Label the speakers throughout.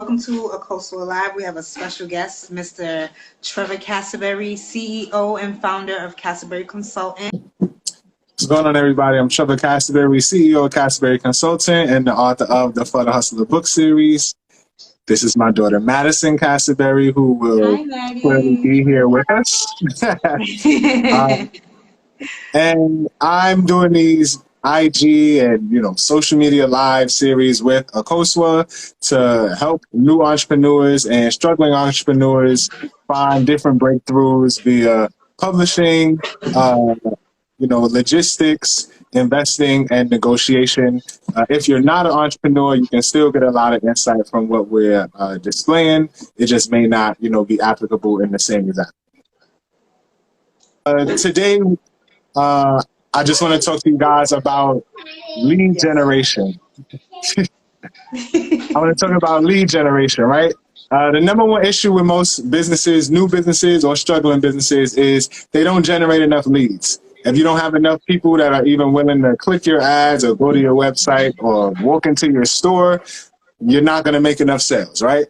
Speaker 1: Welcome to A Coastal Live. We have a special guest, Mr. Trevor Castleberry, CEO and founder of Castleberry Consulting.
Speaker 2: What's going on, everybody? I'm Trevor Castleberry, CEO of Castleberry Consulting and the author of the For the Hustler book series. This is my daughter, Madison Castleberry, who will clearly be here with us. And I'm doing these IG and social media live series with Akosua to help new entrepreneurs and struggling entrepreneurs find different breakthroughs via publishing, logistics, investing, and negotiation. If you're not an entrepreneur, you can still get a lot of insight from what we're displaying. It just may not, be applicable in the same exact. Today, I just want to talk to you guys about lead generation. I want to talk about lead generation, right? The number one issue with most businesses, new businesses or struggling businesses, is they don't generate enough leads. If you don't have enough people that are even willing to click your ads or go to your website or walk into your store, you're not going to make enough sales, right?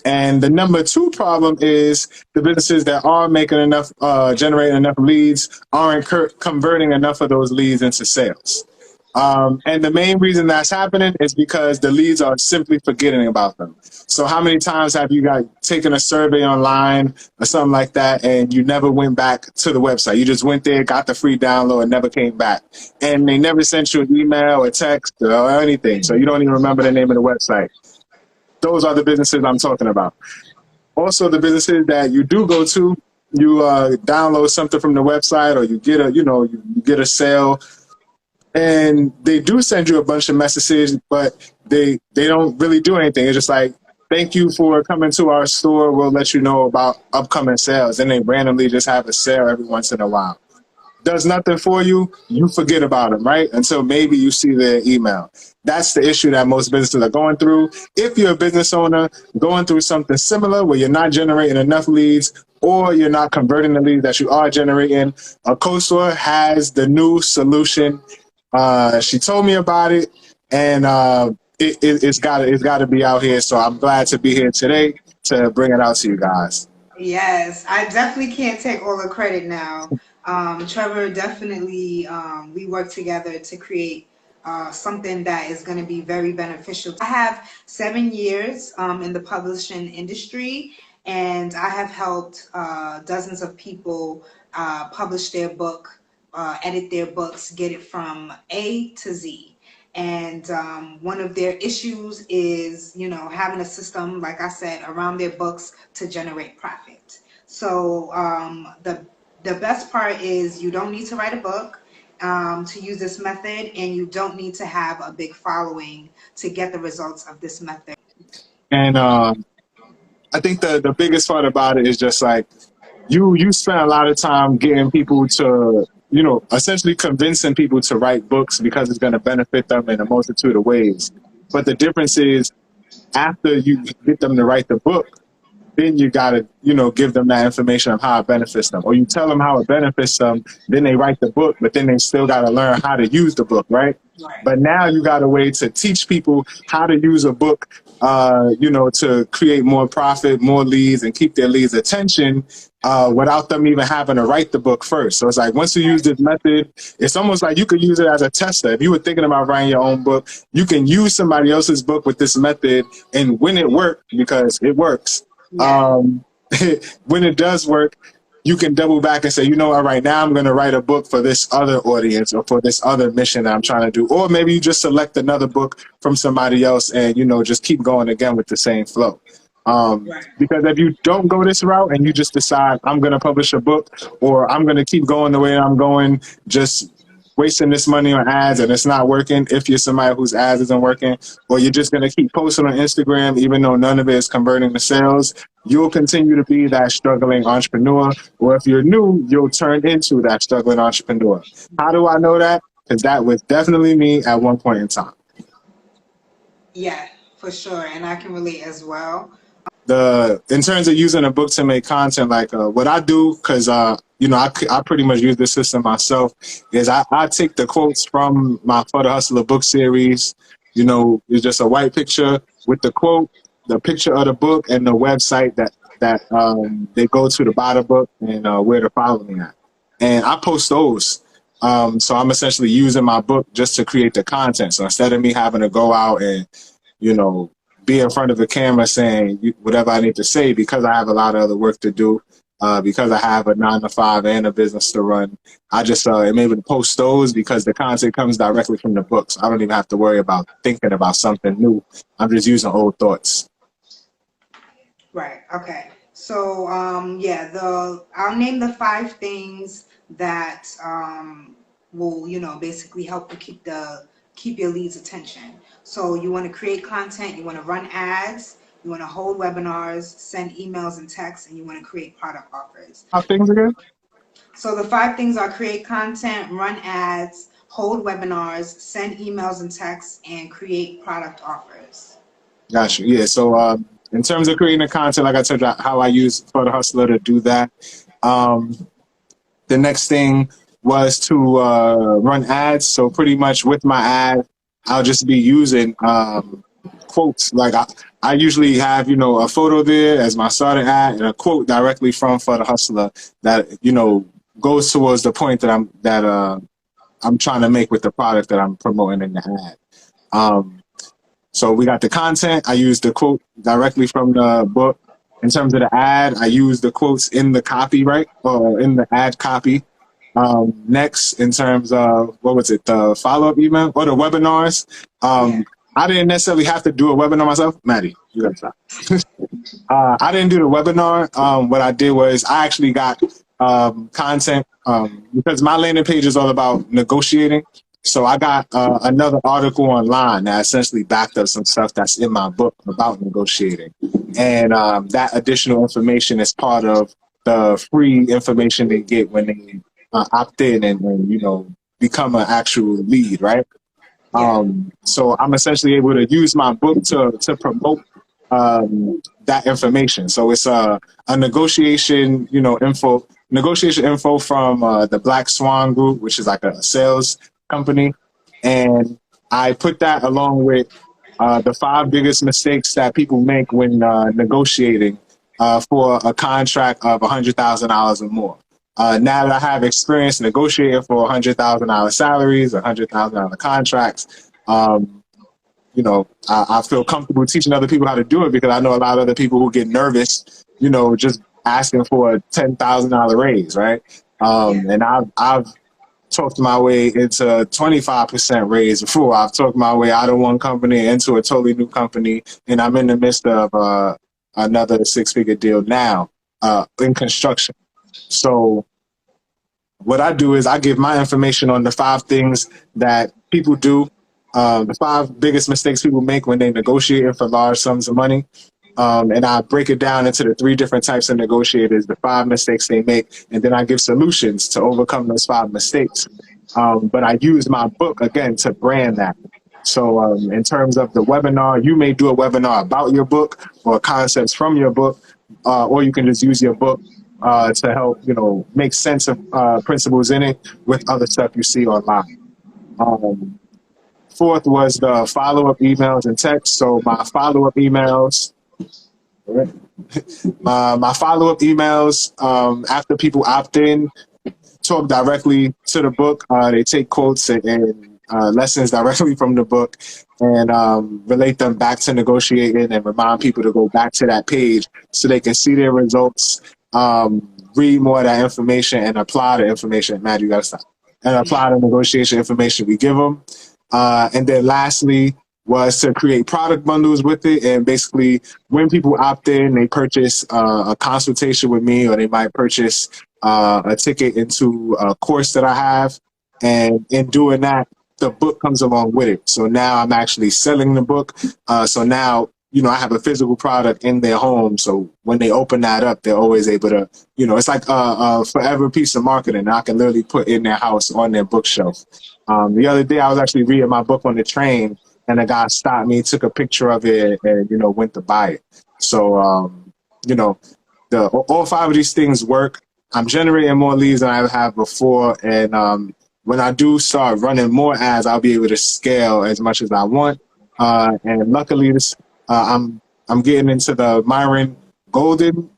Speaker 2: And the number two problem is the businesses that are making enough, generating enough leads aren't converting enough of those leads into sales. And the main reason that's happening is because the leads are simply forgetting about them. So how many times have you taken a survey online or something like that and you never went back to the website? You just went there, got the free download, and never came back. And they never sent you an email or text or anything. So you don't even remember the name of the website. Those are the businesses I'm talking about. Also, the businesses that you do go to, you download something from the website, or you get a, you get a sale, and they do send you a bunch of messages, but they don't really do anything. It's just like, thank you for coming to our store. We'll let you know about upcoming sales. And they randomly just have a sale every once in a while. Does nothing for you, you forget about them, right? Until maybe you see their email. That's the issue that most businesses are going through. If you're a business owner going through something similar where you're not generating enough leads or you're not converting the leads that you are generating, Akosua has the new solution. She told me about it, and it's got to be out here. So I'm glad to be here today to bring it out to you guys.
Speaker 1: Yes, I definitely can't take all the credit now. Trevor, definitely, we work together to create something that is going to be very beneficial. I have 7 years in the publishing industry, and I have helped dozens of people publish their book, edit their books, get it from A to Z. And one of their issues is, having a system, like I said, around their books to generate profit. So the best part is you don't need to write a book to use this method, and you don't need to have a big following to get the results of this method.
Speaker 2: And I think the biggest part about it is just like you spend a lot of time getting people to, essentially convincing people to write books because it's going to benefit them in a multitude of ways. But the difference is after you get them to write the book, then you got to, give them that information of how it benefits them. Or you tell them how it benefits them, then they write the book, but then they still got to learn how to use the book, right? But now you got a way to teach people how to use a book, to create more profit, more leads, and keep their leads' attention without them even having to write the book first. So it's like once you use this method, it's almost like you could use it as a tester. If you were thinking about writing your own book, you can use somebody else's book with this method, and when it works, because it works, when it does work, you can double back and say, all right, now I'm going to write a book for this other audience or for this other mission that I'm trying to do. Or maybe you just select another book from somebody else and, just keep going again with the same flow. Because if you don't go this route and you just decide I'm going to publish a book, or I'm going to keep going the way I'm going, just wasting this money on ads and it's not working, if you're somebody whose ads isn't working, or you're just going to keep posting on Instagram even though none of it is converting to sales, you'll continue to be that struggling entrepreneur. Or if you're new, you'll turn into that struggling entrepreneur. How do I know that? Because that was definitely me at one point in time.
Speaker 1: Yeah, for sure. And I can relate as well.
Speaker 2: In terms of using a book to make content, like what I do, because I pretty much use this system myself, is I take the quotes from my For the Hustler book series. It's just a white picture with the quote, the picture of the book and the website that they go to buy the book and where to follow me at. And I post those. So I'm essentially using my book just to create the content. So instead of me having to go out and, you know, be in front of a camera saying whatever I need to say, because I have a lot of other work to do, because I have a 9 to 5 and a business to run, I just am able to post those because the content comes directly from the books. I don't even have to worry about thinking about something new. I'm just using old thoughts.
Speaker 1: Right. Okay. So yeah, I'll name the 5 things that will, you know, basically help you keep your leads' attention. So you want to create content, you want to run ads, you want to hold webinars, send emails and texts, and you want to create product offers.
Speaker 2: How things again?
Speaker 1: So the 5 things are create content, run ads, hold webinars, send emails and texts, and create product offers.
Speaker 2: Gotcha. Yeah. So in terms of creating the content, like I told you, how I use For the Hustler to do that. The next thing was to run ads. So pretty much with my ad, I'll just be using quotes. Like I usually have, you know, a photo there as my starting ad and a quote directly from For the Hustler that, you know, goes towards the point that I'm trying to make with the product that I'm promoting in the ad. So we got the content. I use the quote directly from the book. In terms of the ad, I use the quotes in the copy, right? Or in the ad copy. Next, in terms of, what was it, the follow-up email or the webinars? I didn't necessarily have to do a webinar myself. Maddie, you gotta stop. I didn't do the webinar. What I did was I actually got content because my landing page is all about negotiating. So I got another article online that essentially backed up some stuff that's in my book about negotiating. And that additional information is part of the free information they get when they opt in and, you know, become an actual lead, right? So I'm essentially able to use my book to promote that information. So it's a negotiation, you know, negotiation info from the Black Swan Group, which is like a sales company. And I put that along with the 5 biggest mistakes that people make when negotiating for a contract of $100,000 or more. Now that I have experience negotiating for $100,000 salaries, $100,000 contracts, you know, I feel comfortable teaching other people how to do it because I know a lot of other people who get nervous, you know, just asking for a $10,000 raise, right? And I've talked my way into a 25% raise before. I've talked my way out of one company into a totally new company, and I'm in the midst of another 6-figure deal now in construction. So what I do is I give my information on the 5 things that people do, the 5 biggest mistakes people make when they negotiate for large sums of money. And I break it down into the 3 different types of negotiators, the 5 mistakes they make, and then I give solutions to overcome those 5 mistakes. But I use my book, again, to brand that. So in terms of the webinar, you may do a webinar about your book or concepts from your book, or you can just use your book to help, you know, make sense of principles in it with other stuff you see online. 4th was the follow-up emails and text. So my follow-up emails, my follow-up emails after people opt in talk directly to the book. They take quotes and lessons directly from the book and relate them back to negotiating and remind people to go back to that page so they can see their results, read more of that information and apply the information. Matt, you gotta stop. And apply the negotiation information we give them. And then lastly was to create product bundles with it. And basically when people opt in, they purchase a consultation with me, or they might purchase a ticket into a course that I have. And in doing that, the book comes along with it. So now I'm actually selling the book. So now, you know, I have a physical product in their home. So when they open that up, they're always able to, you know, it's like a forever piece of marketing I can literally put in their house on their bookshelf. The other day I was actually reading my book on the train, and a guy stopped me, took a picture of it, and, you know, went to buy it. So, you know, all 5 of these things work. I'm generating more leads than I have before. And when I do start running more ads, I'll be able to scale as much as I want. And luckily, I'm I'm getting into the Myron Golden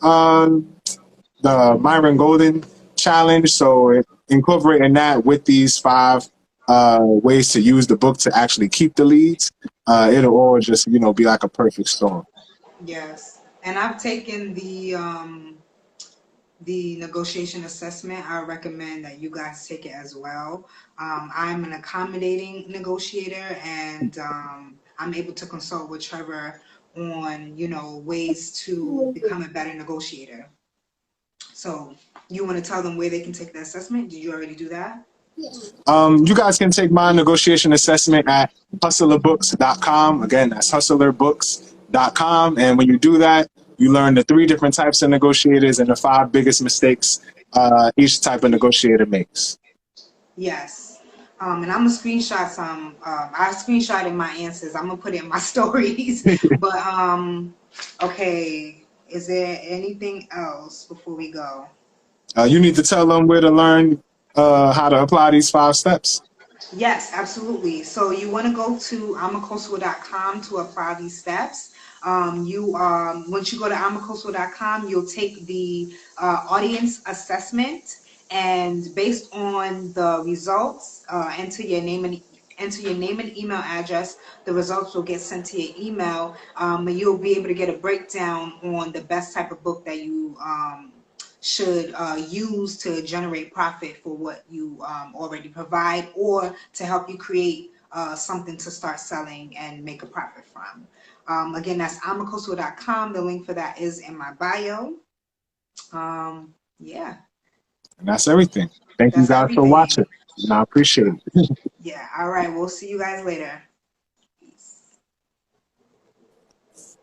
Speaker 2: challenge. So incorporating that with these 5 ways to use the book to actually keep the leads, it'll all just, be like a perfect storm.
Speaker 1: Yes. And I've taken the negotiation assessment. I recommend that you guys take it as well. I'm an accommodating negotiator, and I'm able to consult with Trevor on, ways to become a better negotiator. So you want to tell them where they can take the assessment? Did you already do that?
Speaker 2: You guys can take my negotiation assessment at hustlerbooks.com. Again, that's hustlerbooks.com. And when you do that, you learn the 3 different types of negotiators and the 5 biggest mistakes each type of negotiator makes.
Speaker 1: Yes. And I'm gonna screenshot some. I screenshotted my answers. I'm gonna put it in my stories. But okay. Is there anything else before we go?
Speaker 2: You need to tell them where to learn how to apply these 5 steps.
Speaker 1: Yes, absolutely. So you want to go to amakosua.com to apply these steps. Once you go to amakosua.com, you'll take the audience assessment, and based on the results, enter your name and email address. The results will get sent to your email, and you'll be able to get a breakdown on the best type of book that you should use to generate profit for what you already provide, or to help you create something to start selling and make a profit from. Again, that's amakosua.com. The link for that is in my bio. Yeah.
Speaker 2: And that's everything. Thank you guys for watching. And I appreciate it.
Speaker 1: Yeah. All right. We'll see you guys later.